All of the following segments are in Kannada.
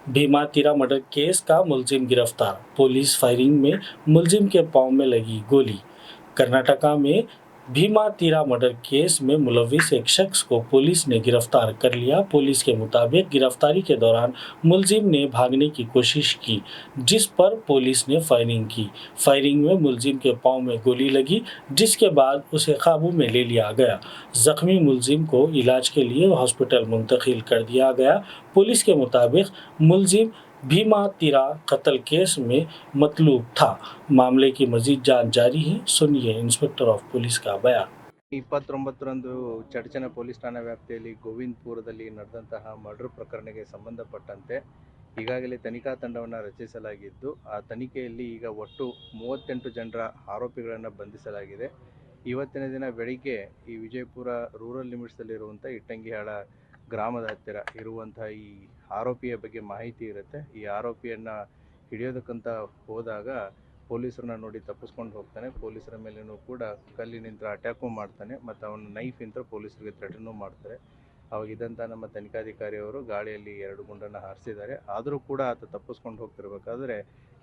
भीमा तिरा मर्डर केस का मुलजिम गिरफ्तार, पुलिस फायरिंग में मुलजिम के पांव में लगी गोली। कर्नाटका में भीमा तिरा मर्डर केस में मुलविस एक शख्स को पुलिस ने गिरफ्तार कर लिया। पुलिस के मुताबिक गिरफ्तारी के दौरान मुलजिम ने भागने की कोशिश की, जिस पर पुलिस ने फायरिंग की। फायरिंग में मुलजिम के पांव में गोली लगी, जिसके बाद उसे काबू में ले लिया गया। जख्मी मुलजिम को इलाज के लिए हॉस्पिटल मुंतकिल कर दिया गया। पुलिस के मुताबिक मुलजिम भीमा तिरा कत्ल केस में मतलूब था। मामले की मजीद जांच जारी है। सुनिए इंस्पेक्टर ऑफ पुलिस का बयान। 29ರಂದು ಚಡಚಣ ಪೊಲೀಸ್ ಠಾಣಾ ವ್ಯಾಪ್ತಿಯಲ್ಲಿ ಗೋವಿಂದಪುರದಲ್ಲಿ ನಡೆದಂತಹ ಮರ್ಡರ್ ಪ್ರಕರಣಕ್ಕೆ ಸಂಬಂಧಪಟ್ಟಂತೆ ಈಗಾಗಲೇ ತನಿಖಾ ತಂಡವನ್ನು ರಚಿಸಲಾಗಿದ್ದು, ಆ ತನಿಖೆಯಲ್ಲಿ ಈಗ ಒಟ್ಟು 38 ಜನರ ಆರೋಪಿಗಳನ್ನು ಬಂಧಿಸಲಾಗಿದೆ. ಇವತ್ತಿನ ದಿನ ಬೆಳಿಗ್ಗೆ ಈ ವಿಜಯಪುರ ರೂರಲ್ ಲಿಮಿಟ್ಸಲ್ಲಿರುವಂಥ ಇಟ್ಟಂಗಿಹಾಳ ಗ್ರಾಮದ ಹತ್ತಿರ ಇರುವಂಥ ಈ ಆರೋಪಿಯ ಬಗ್ಗೆ ಮಾಹಿತಿ ಇರುತ್ತೆ. ಈ ಆರೋಪಿಯನ್ನು ಹಿಡಿಯೋದಕ್ಕಂತ ಹೋದಾಗ ಪೊಲೀಸರನ್ನ ನೋಡಿ ತಪ್ಪಿಸ್ಕೊಂಡು ಹೋಗ್ತಾನೆ. ಪೊಲೀಸರ ಮೇಲೇನೂ ಕೂಡ ಕಲ್ಲಿನಿಂದ ಅಟ್ಯಾಕು ಮಾಡ್ತಾನೆ ಮತ್ತು ಅವನ ನೈಫಿಂದ ಪೊಲೀಸರಿಗೆ ಥ್ರೆಟನ್ನು ಮಾಡ್ತಾರೆ. ಅವಾಗಿದ್ದಂಥ ನಮ್ಮ ತನಿಖಾಧಿಕಾರಿಯವರು ಗಾಳಿಯಲ್ಲಿ 2 ಗುಂಡನ್ನು ಹಾರಿಸಿದ್ದಾರೆ. ಆದರೂ ಕೂಡ ಆತ ತಪ್ಪಿಸ್ಕೊಂಡು ಹೋಗ್ತಿರ್ಬೇಕಾದ್ರೆ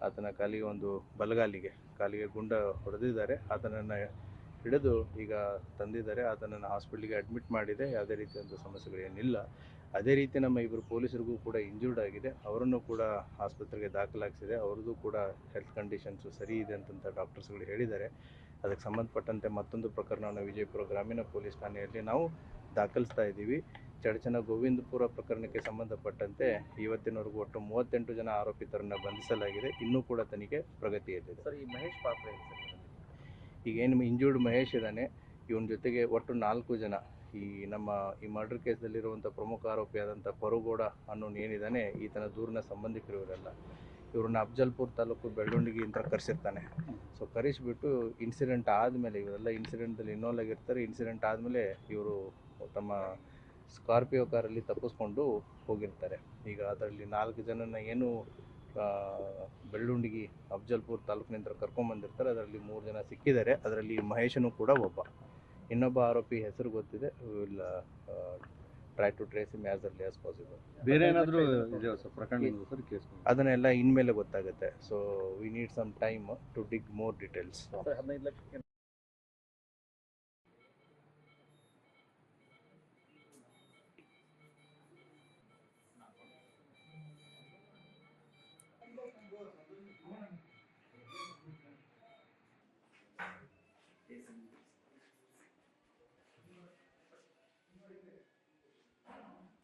ಆತನ ಕಾಲಿಗೆ ಗುಂಡ ಹೊಡೆದಿದ್ದಾರೆ. ಆತನನ್ನು ಹಿಡಿದು ಈಗ ತಂದಿದ್ದಾರೆ. ಆತನನ್ನು ಹಾಸ್ಪಿಟ್ಲಿಗೆ ಅಡ್ಮಿಟ್ ಮಾಡಿದೆ. ಯಾವುದೇ ರೀತಿಯಾದ ಸಮಸ್ಯೆಗಳೇನಿಲ್ಲ. ಅದೇ ರೀತಿ ನಮ್ಮ ಇಬ್ಬರು ಪೊಲೀಸರಿಗೂ ಕೂಡ ಇಂಜೂರ್ಡ್ ಆಗಿದೆ. ಅವರನ್ನು ಕೂಡ ಆಸ್ಪತ್ರೆಗೆ ದಾಖಲಾಗಿಸಿದೆ. ಅವ್ರದ್ದು ಕೂಡ ಹೆಲ್ತ್ ಕಂಡೀಷನ್ಸು ಸರಿ ಇದೆ ಅಂತಂತ ಡಾಕ್ಟರ್ಸ್ಗಳು ಹೇಳಿದ್ದಾರೆ. ಅದಕ್ಕೆ ಸಂಬಂಧಪಟ್ಟಂತೆ ಮತ್ತೊಂದು ಪ್ರಕರಣವನ್ನು ವಿಜಯಪುರ ಗ್ರಾಮೀಣ ಪೊಲೀಸ್ ಠಾಣೆಯಲ್ಲಿ ನಾವು ದಾಖಲಿಸ್ತಾ ಇದ್ದೀವಿ. ಚಡಚಣ ಗೋವಿಂದಪುರ ಪ್ರಕರಣಕ್ಕೆ ಸಂಬಂಧಪಟ್ಟಂತೆ ಇವತ್ತಿನವರೆಗೂ ಒಟ್ಟು 38 ಜನ ಆರೋಪಿತರನ್ನು ಬಂಧಿಸಲಾಗಿದೆ. ಇನ್ನೂ ಕೂಡ ತನಿಖೆ ಪ್ರಗತಿಯಲ್ಲಿದೆ. ಸರ್, ಈ ಮಹೇಶ್ ಪಾತ್ರ ಏನು ಸರ್? ಈಗೇನು ಇಂಜೂರ್ಡ್ ಮಹೇಶ್ ಇದ್ದಾನೆ, ಇವನ ಜೊತೆಗೆ ಒಟ್ಟು 4 ಜನ ಈ ಮರ್ಡರ್ ಕೇಸಲ್ಲಿರುವಂಥ ಪ್ರಮುಖ ಆರೋಪಿಯಾದಂಥ ಪರುಗೌಡ ಅನ್ನೋನು ಏನಿದ್ದಾನೆ, ಈತನ ದೂರಿನ ಸಂಬಂಧಿಕರು ಇವರೆಲ್ಲ. ಇವ್ರನ್ನ ಅಫ್ಜಲ್ಪುರ್ ತಾಲೂಕು ಬೆಳ್ಳುಂಡಿಗೆ ಅಂತ ಕರೆಸಿರ್ತಾನೆ. ಸೊ ಕರೆಸಿಬಿಟ್ಟು ಇನ್ಸಿಡೆಂಟ್ ಆದಮೇಲೆ ಇವರೆಲ್ಲ ಇನ್ಸಿಡೆಂಟಲ್ಲಿ ಇನ್ವಾಲ್ವ್ ಆಗಿರ್ತಾರೆ. ಇನ್ಸಿಡೆಂಟ್ ಆದಮೇಲೆ ಇವರು ತಮ್ಮ ಸ್ಕಾರ್ಪಿಯೋ ಕಾರಲ್ಲಿ ತಪ್ಪಿಸ್ಕೊಂಡು ಹೋಗಿರ್ತಾರೆ. ಈಗ ಅದರಲ್ಲಿ 4 ಜನನ ಏನು ಬೆಳ್ಳುಂಡಿಗೆ ಅಫ್ಜಲ್ಪುರ್ ತಾಲೂಕಿನಿಂದ ಕರ್ಕೊಂಬಂದಿರ್ತಾರೆ. ಅದರಲ್ಲಿ 3 ಜನ ಸಿಕ್ಕಿದ್ದಾರೆ. ಅದರಲ್ಲಿ ಮಹೇಶನು ಕೂಡ ಒಬ್ಬ. ಇನ್ನೊಬ್ಬ ಆರೋಪಿ ಹೆಸರು ಗೊತ್ತಿದೆ. Will try to trace him as early as possible. ಬೇರೆ ಏನಾದರೂ ಇದೆಯಾ ಸರ್ ಪ್ರಕರಣ ಸರ್ ಕೇಸ್? ಅದನ್ನೆಲ್ಲ ಇನ್ಮೇಲೆ ಗೊತ್ತಾಗುತ್ತೆ. So we need some time to dig more details. 15 ಲಕ್ಷಕ್ಕೆ